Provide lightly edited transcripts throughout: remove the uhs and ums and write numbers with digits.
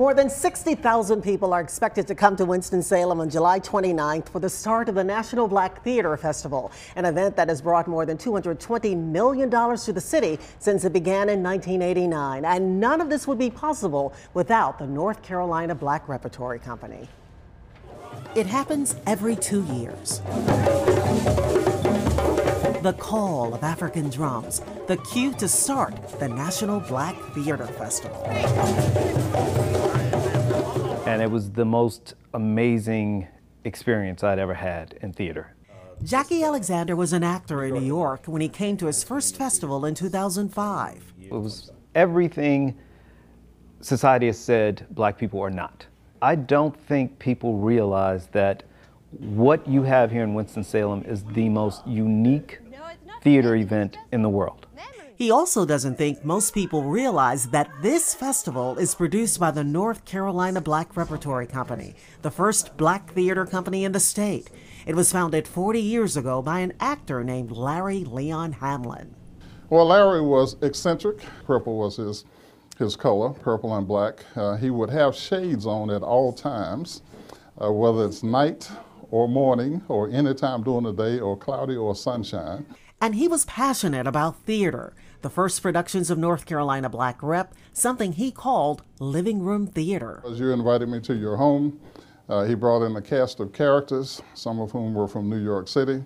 More than 60,000 people are expected to come to Winston-Salem on July 29th for the start of the National Black Theater Festival, an event that has brought more than $220 million to the city since it began in 1989. And none of this would be possible without the North Carolina Black Repertory Company. It happens every 2 years. The call of African drums, the cue to start the National Black Theater Festival. And it was the most amazing experience I'd ever had in theater. Jackie Alexander was an actor in New York when he came to his first festival in 2005. It was everything society has said black people are not. I don't think people realize that what you have here in Winston-Salem is the most unique theater event in the world. He also doesn't think most people realize that this festival is produced by the North Carolina Black Repertory Company, the first black theater company in the state. It was founded 40 years ago by an actor named Larry Leon Hamlin. Well, Larry was eccentric. Purple was his color, purple and black. He would have shades on at all times, whether it's night or morning or any time during the day or cloudy or sunshine. And he was passionate about theater, the first productions of North Carolina Black Rep, something he called living room theater. As you invited me to your home, he brought in a cast of characters, some of whom were from New York City.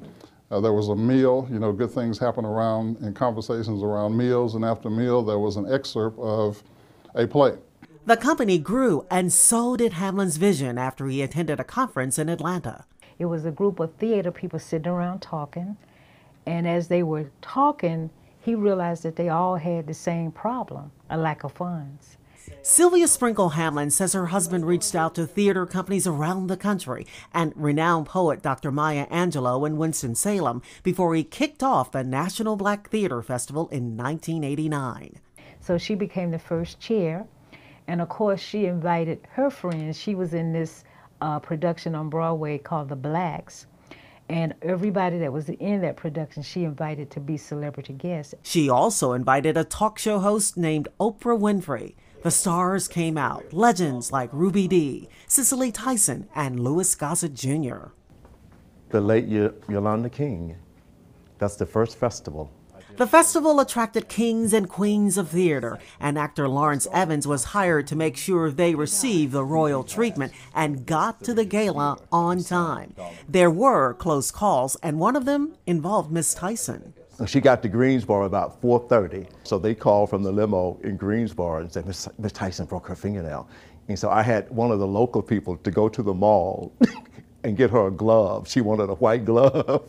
There was a meal, you know, good things happen around in conversations around meals, and after meal there was an excerpt of a play. The company grew, and so did Hamlin's vision after he attended a conference in Atlanta. It was a group of theater people sitting around talking, and as they were talking, he realized that they all had the same problem, a lack of funds. Sylvia Sprinkle Hamlin says her husband reached out to theater companies around the country and renowned poet Dr. Maya Angelou in Winston-Salem before he kicked off the National Black Theater Festival in 1989. So she became the first chair, and of course she invited her friends. She was in this production on Broadway called The Blacks, and everybody that was in that production she invited to be celebrity guests. She also invited a talk show host named Oprah Winfrey. The stars came out, legends like Ruby Dee, Cicely Tyson, and Louis Gossett Jr. The late Yolanda King. That's the first festival. The festival attracted kings and queens of theater, and actor Lawrence Evans was hired to make sure they received the royal treatment and got to the gala on time. There were close calls, and one of them involved Miss Tyson. She got to Greensboro about 4:30, so they called from the limo in Greensboro and said, Miss Tyson broke her fingernail. And so I had one of the local people to go to the mall and get her a glove. She wanted a white glove.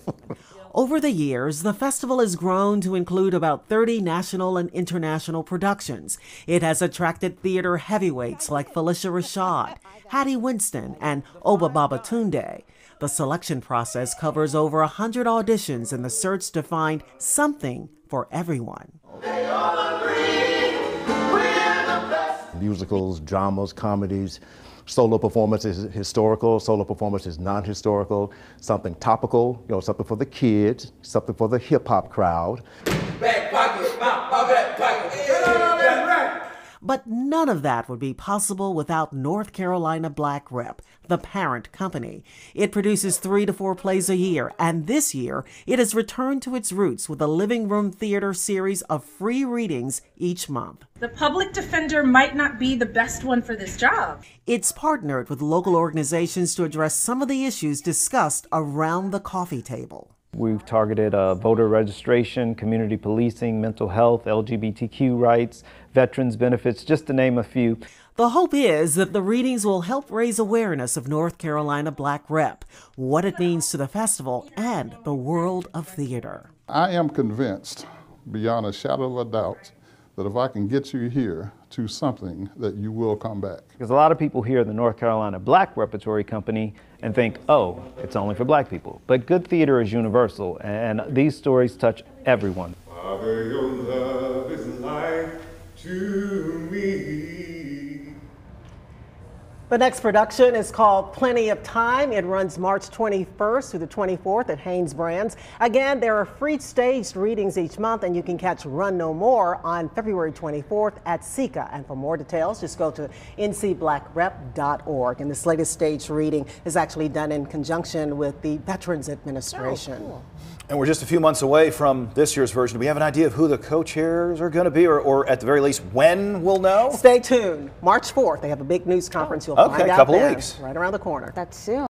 Over the years, the festival has grown to include about 30 national and international productions. It has attracted theater heavyweights like Phylicia Rashad, Hattie Winston, and Oba Babatunde. The selection process covers over 100 auditions in the search to find something for everyone. Musicals, dramas, comedies, solo performances, historical, solo performances, non-historical, something topical, you know, something for the kids, something for the hip-hop crowd. Back pocket, my back pocket. But none of that would be possible without North Carolina Black Rep, the parent company. It produces 3 to 4 plays a year, and this year it has returned to its roots with a living room theater series of free readings each month. The public defender might not be the best one for this job. It's partnered with local organizations to address some of the issues discussed around the coffee table. We've targeted voter registration, community policing, mental health, LGBTQ rights, veterans benefits, just to name a few. The hope is that the readings will help raise awareness of North Carolina Black Rep, what it means to the festival and the world of theater. I am convinced, beyond a shadow of a doubt, that if I can get you here to something, that you will come back. Because a lot of people hear the North Carolina Black Repertory Company and think, oh, it's only for black people. But good theater is universal, and these stories touch everyone. Father, your love is life to me. The next production is called Plenty of Time. It runs March 21st through the 24th at Haynes Brands. Again, there are free staged readings each month, and you can catch Run No More on February 24th at SECA. And for more details, just go to ncblackrep.org. And this latest staged reading is actually done in conjunction with the Veterans Administration. Oh, cool. And we're just a few months away from this year's version. Do we have an idea of who the co-chairs are going to be, or at the very least, when we'll know? Stay tuned. March 4th, they have a big news conference. You'll find out couple of then, weeks. right around the corner. That's soon.